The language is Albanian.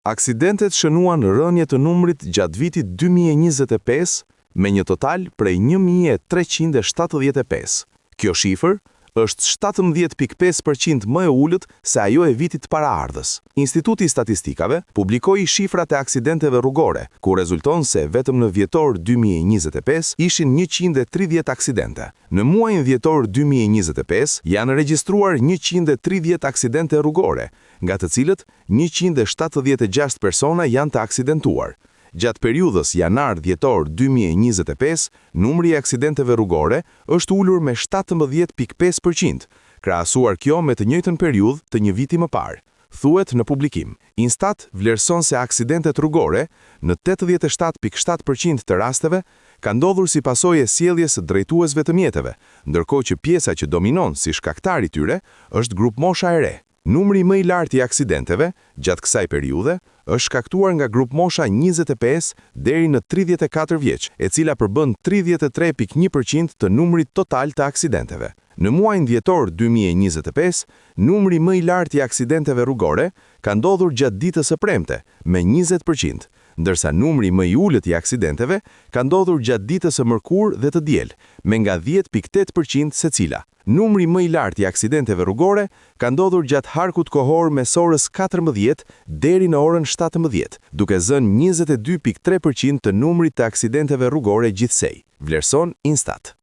Aksidentet shënuan rënje të numrit gjatë vitit 2025 me një total prej 1375. Kjo shifër është 17.5% më e ullët se ajo e vitit paraardhës. Instituti i Statistikave publikoi shifrat e aksidenteve rrugore, ku rezulton se vetëm në vjetor 2025 ishin 130 aksidente. Në muajin dhjetor 2025 janë regjistruar 130 aksidente rrugore, nga të cilët 176 persona janë të aksidentuar. Gjatë periudhës janar-dhjetor 2025, numri i aksidenteve rrugore është ulur me 17.5%, krahasuar kjo me të njëjtën periudhë të një viti më parë. Thuhet në publikim, Instat vlerëson se aksidentet rrugore në 87.7% të rasteve ka ndodhur si pasojë e sjelljes së drejtuesve të mjeteve, ndërkohë që pjesa që dominon si shkaktar i tyre është grup mosha e re. Numri më i lartë i aksidenteve gjatë kësaj periudhe është shkaktuar nga grup mosha 25 deri në 34 vjeç, e cila përbën 33.1% të numrit total të aksidenteve. Në muajin dhjetor 2025, numri më i lartë i aksidenteve rrugore ka ndodhur gjatë ditës së premte me 20%, ndërsa numri më i ulët i aksidenteve ka ndodhur gjatë ditës së mërkurë dhe të diel, me nga 10.8% secila. Numri më i lartë i aksidenteve rrugore ka ndodhur gjatë harkut kohor mes orës 14 deri në orën 17, duke zënë 22.3% të numrit të aksidenteve rrugore gjithsej, vlerëson Instat.